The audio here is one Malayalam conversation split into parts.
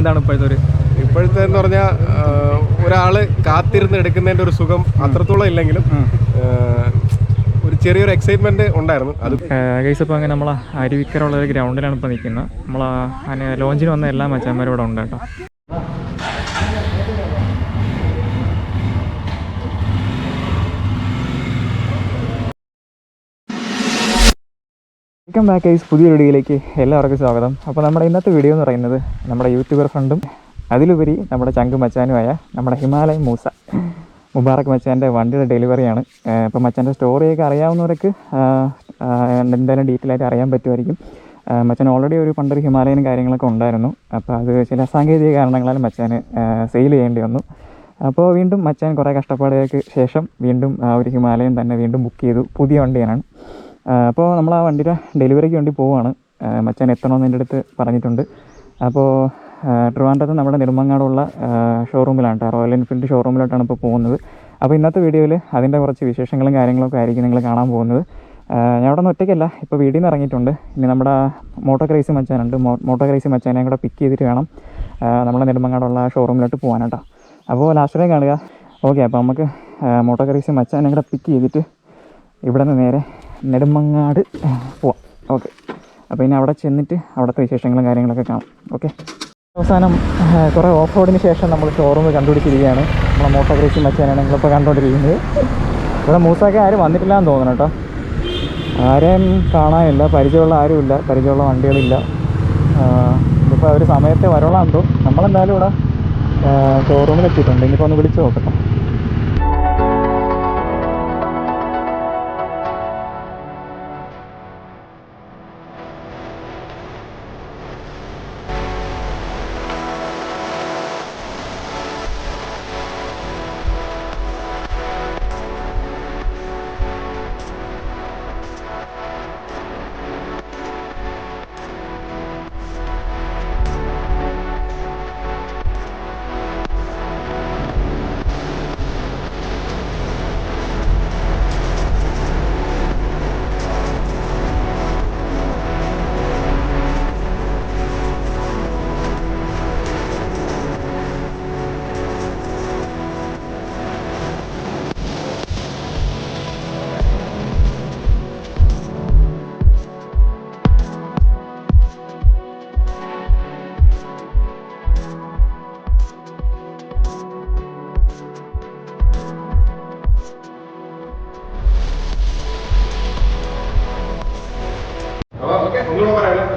എന്താണ് ഇപ്പോഴത്തെ എന്ന് പറഞ്ഞാൽ ഒരാള് കാത്തിരുന്ന് എടുക്കുന്നതിന്റെ ഒരു സുഖം അത്രത്തോളം ഇല്ലെങ്കിലും ഒരു ചെറിയൊരു എക്സൈറ്റ്മെന്റ് ഉണ്ടായിരുന്നു. അത് ഗൈസ് ഇപ്പോൾ അങ്ങനെ നമ്മൾ അരുവിക്കരയുള്ള ഒരു ഗ്രൗണ്ടിലാണ് ഇപ്പോൾ നിൽക്കുന്നത്. നമ്മൾ ലോഞ്ചിന് വന്ന എല്ലാ മച്ചാന്മാരും ഇവിടെ ഉണ്ട് കേട്ടോ. വെൽക്കം ബാക്ക് ഗൈസ്, പുതിയ വീഡിയോയിലേക്ക് എല്ലാവർക്കും സ്വാഗതം. അപ്പോൾ നമ്മുടെ ഇന്നത്തെ വീഡിയോ എന്ന് പറയുന്നത് നമ്മുടെ യൂട്യൂബർ ഫ്രണ്ടും അതിലുപരി നമ്മുടെ ചങ്ക് മച്ചാനുമായ നമ്മുടെ ഹിമാലയൻ മൂസ മുബാറക് മച്ചാൻ്റെ വണ്ടിയുടെ ഡെലിവറിയാണ്. ഇപ്പോൾ മച്ചാൻ്റെ സ്റ്റോറിയൊക്കെ അറിയാവുന്നവർക്ക് എന്തായാലും ഡീറ്റെയിൽ ആയിട്ട് അറിയാൻ പറ്റുമായിരിക്കും. മച്ചാൻ ഓൾറെഡി ഒരു പണ്ടൊരു ഹിമാലയനും കാര്യങ്ങളൊക്കെ ഉണ്ടായിരുന്നു. അപ്പോൾ അത് ചില സാങ്കേതിക കാരണങ്ങളാൽ മച്ചാന് സെയിൽ ചെയ്യേണ്ടി വന്നു. അപ്പോൾ വീണ്ടും മച്ചാൻ കുറേ കഷ്ടപ്പാടുകൾക്ക് ശേഷം വീണ്ടും ആ ഒരു ഹിമാലയൻ തന്നെ വീണ്ടും ബുക്ക് ചെയ്തു. പുതിയ വണ്ടിയാണ്. അപ്പോൾ നമ്മൾ ആ വണ്ടിയുടെ ഡെലിവറിക്ക് വേണ്ടി പോവുകയാണ്. മച്ചാൻ എത്തണമെന്ന് എൻ്റെ അടുത്ത് പറഞ്ഞിട്ടുണ്ട്. അപ്പോൾ ട്രിവാൻഡ്രത്ത് നമ്മുടെ നെടുമങ്ങാടുള്ള ഷോറൂമിലാണ്, റോയൽ എൻഫീൽഡ് ഷോറൂമിലോട്ടാണ് ഇപ്പോൾ പോകുന്നത്. അപ്പോൾ ഇന്നത്തെ വീഡിയോയിൽ അതിൻ്റെ കുറച്ച് വിശേഷങ്ങളും കാര്യങ്ങളൊക്കെ ആയിരിക്കും നിങ്ങൾ കാണാൻ പോകുന്നത്. ഞാൻ അവിടെ നിന്ന് ഒറ്റയ്ക്കല്ല, ഇപ്പോൾ വീട്ടിൽ നിന്ന് ഇറങ്ങിയിട്ടുണ്ട്. ഇനി നമ്മുടെ മോട്ടോ ക്രൈസി മച്ചാനുണ്ട്. മോട്ടോ ക്രൈസി മച്ചാനെയും കൂടെ പിക്ക് ചെയ്തിട്ട് വേണം നമ്മുടെ നെടുമങ്ങാടുള്ള ഷോറൂമിലോട്ട് പോകാനാട്ടോ. അപ്പോൾ ലാസ്റ്റ് വരെ കാണുക. ഓക്കെ, അപ്പോൾ നമുക്ക് മോട്ടോ ക്രൈസി മച്ചാനെയും കൂടെ പിക്ക് ചെയ്തിട്ട് ഇവിടെ നിന്ന് നേരെ നെടുമങ്ങാട് പോവാം. ഓക്കെ, അപ്പോൾ ഇനി അവിടെ ചെന്നിട്ട് അവിടുത്തെ വിശേഷങ്ങളും കാര്യങ്ങളൊക്കെ കാണാം. ഓക്കെ, അവസാനം കുറേ ഓഫ് റോഡിന് ശേഷം നമ്മൾ ഷോറൂം കണ്ടുപിടിച്ചിരിക്കുകയാണ്. നമ്മളെ മോട്ടോ ക്രൈസി മച്ചാനാണ് നിങ്ങളിപ്പോൾ കണ്ടുകൊണ്ടിരിക്കുന്നത്. ഇവിടെ മൂസൊക്കെ ആരും വന്നിട്ടില്ല എന്ന് തോന്നുന്നു കേട്ടോ. ആരെയും കാണാനില്ല, പരിചയമുള്ള ആരുമില്ല, പരിചയമുള്ള വണ്ടികളില്ല. ഇതിപ്പോൾ അവർ സമയത്തെ വരോളാന്തോ. നമ്മളെന്തായാലും ഇവിടെ ഷോറൂമിൽ എത്തിയിട്ടുണ്ട്. ഇനിയിപ്പോൾ ഒന്ന് വിളിച്ച് നോക്കട്ടെ.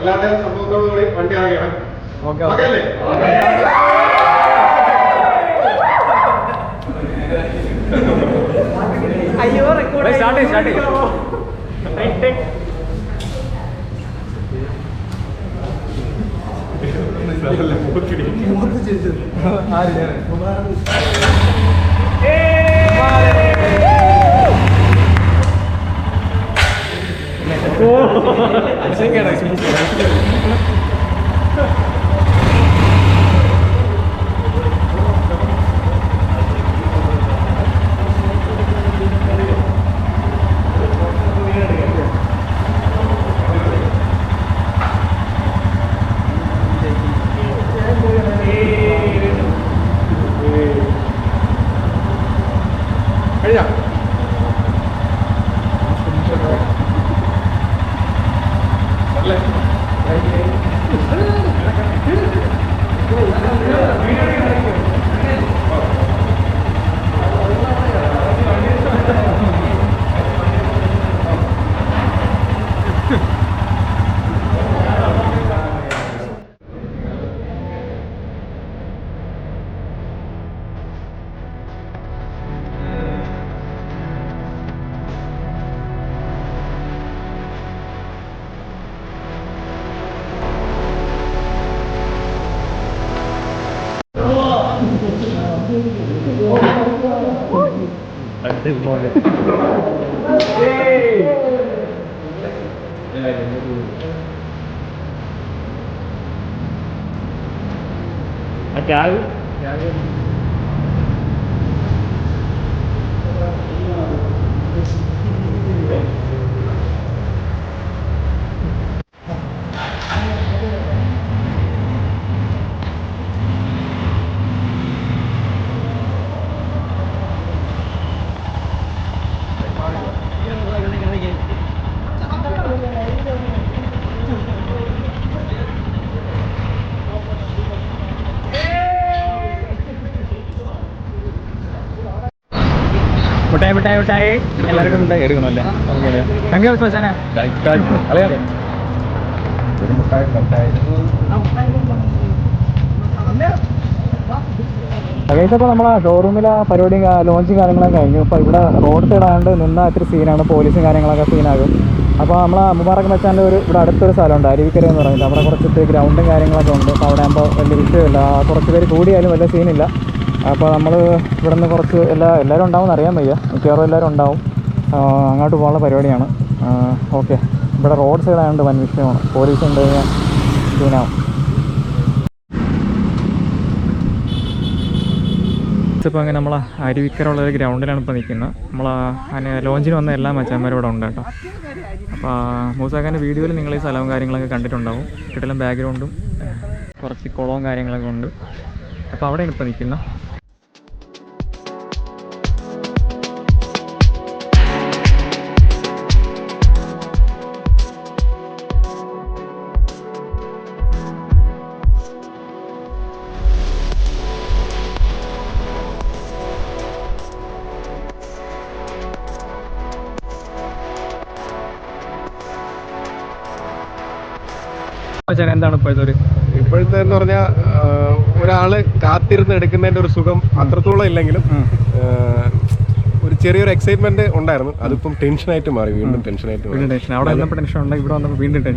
എല്ലാവരുടെയും സംഭവത്തോടുകൂടി വണ്ടി ഇറങ്ങിയാണ്. ഓക്കെ അല്ലേ? അയ്യോ, സ്റ്റാർട്ട് മിഠായി എല്ലാവർക്കും മിഠായി എടുക്കണമല്ലേ താങ്ക് യു മച്ചാനെ അപ്പോൾ നമ്മളെ ഷോറൂമിലെ പരിപാടിയും ലോഞ്ചും കാര്യങ്ങളൊക്കെ കഴിഞ്ഞു. അപ്പോൾ ഇവിടെ റോഡ് സൈഡ് ആയതുകൊണ്ട് നിന്നാൽ ഇത്തിരി സീനാണ്, പോലീസും കാര്യങ്ങളൊക്കെ സീനാകും. അപ്പോൾ നമ്മളെ മുബാറക് മച്ചാൻ്റെ ഇവിടെ അടുത്തൊരു സ്ഥലമുണ്ട് അരുവിക്കര എന്ന് പറയുന്നത്. അവിടെ കുറച്ച് ഗ്രൗണ്ടും കാര്യങ്ങളൊക്കെ ഉണ്ട്. അപ്പോൾ അവിടെ ആകുമ്പോൾ വലിയ വിഷയമില്ല, കുറച്ച് പേര് കൂടിയാലും വലിയ സീനില്ല. അപ്പോൾ നമ്മൾ ഇവിടെ നിന്ന് കുറച്ച് എല്ലാവരും ഉണ്ടാവും അറിയാൻ വയ്യ, മിക്കവാറും എല്ലാവരും ഉണ്ടാവും. അങ്ങോട്ട് പോകാനുള്ള പരിപാടിയാണ്. ഓക്കെ, ഇവിടെ റോഡ് സൈഡ് ആയതുകൊണ്ട് വൻ വിഷയമാണ്, പോലീസ് ഉണ്ട് കഴിഞ്ഞാൽ സീനാവും. ഇപ്പോൾ അങ്ങനെ നമ്മൾ അരുവിക്കരയുള്ള ഒരു ഗ്രൗണ്ടിലാണ് ഇപ്പോൾ നിൽക്കുന്നത്. നമ്മൾ ലോഞ്ചിന് വന്ന എല്ലാ മച്ചാന്മാരും ഇവിടെ ഉണ്ട് കേട്ടോ. അപ്പോൾ മൂസാഖാൻ്റെ വീഡിയോയിൽ നിങ്ങൾ ഈ സ്ഥലവും കാര്യങ്ങളൊക്കെ കണ്ടിട്ടുണ്ടാവും. കിട്ടലും ബാക്ക്ഗ്രൗണ്ടും കുറച്ച് കുളവും കാര്യങ്ങളൊക്കെ ഉണ്ട്. അപ്പോൾ അവിടെയാണ് ഇപ്പോൾ നിൽക്കുന്നത്. എന്താണ് ഇപ്പോഴത്തെ എന്ന് പറഞ്ഞാൽ ഒരാള് കാത്തിരുന്ന് എടുക്കുന്നതിന്റെ ഒരു സുഖം അത്രത്തോളം ഇല്ലെങ്കിലും ഒരു ചെറിയൊരു എക്സൈറ്റ്മെന്റ് ഉണ്ടായിരുന്നു. അതിപ്പം ടെൻഷനായിട്ട് മാറി, വീണ്ടും ടെൻഷനായിട്ട് മാറി.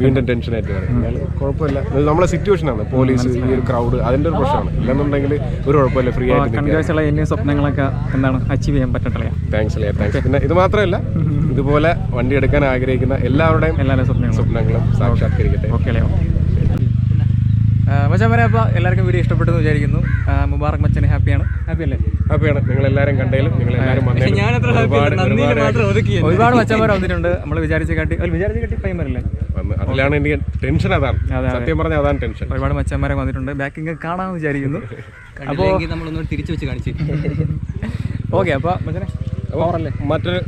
വീണ്ടും ടെൻഷനായിട്ട് മാറി. എന്നാലും കുഴപ്പമില്ല, നമ്മളെ സിറ്റുവേഷനാണ്, പോലീസ്, ഈ ഒരു ക്രൗഡ്, അതിന്റെ ഒരു പ്രശ്നമാണ്. ഇല്ലെന്നുണ്ടെങ്കിൽ ഒരു കുഴപ്പമില്ല, ഫ്രീ ആയിട്ട് സ്വപ്നങ്ങളൊക്കെ എന്താണ് അച്ചീവ് ചെയ്യാൻ പറ്റത്തില്ല. താങ്ക്സ്. പിന്നെ ഇത് മാത്രമല്ല, ഇതുപോലെ വണ്ടി എടുക്കാൻ ആഗ്രഹിക്കുന്ന എല്ലാവരുടെയും സ്വപ്നങ്ങളും സാക്ഷാത്കരിക്കട്ടെ. മച്ചാൻ പറയാം. അപ്പോൾ എല്ലാവർക്കും വീഡിയോ ഇഷ്ടപ്പെട്ടെന്ന് വിചാരിക്കുന്നു. മുബാറക് മച്ചാൻ ഹാപ്പിയാണ് നിങ്ങൾ എല്ലാവരും കണ്ടേലും നിങ്ങൾ എല്ലാവരും ഒരുപാട് മച്ചാന്മാർ വന്നിട്ടുണ്ട്. നമ്മൾ വിചാരിച്ച കാട്ടി ടൈം വരില്ലേ, അതിലാണ് എനിക്ക് ടെൻഷൻ. അതാണ് സത്യം പറഞ്ഞാൽ, അതാണ് ടെൻഷൻ. ഒരുപാട് മച്ചാന്മാരെ വന്നിട്ടുണ്ട്. ബാക്കിങ് കാണാമെന്ന് വിചാരിക്കുന്നു. അപ്പോൾ നമ്മളൊന്ന് തിരിച്ചു വെച്ച് കാണിച്ചു. ഓക്കെ, അപ്പോൾ മച്ചാനെ മറ്റൊരു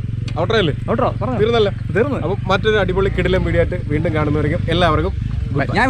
തീർന്നല്ലോ. അപ്പോൾ മറ്റൊരു അടിപൊളി കിടിലം വീഡിയോ ആയിട്ട് വീണ്ടും കാണുന്നവരെയും എല്ലാവർക്കും ഞാൻ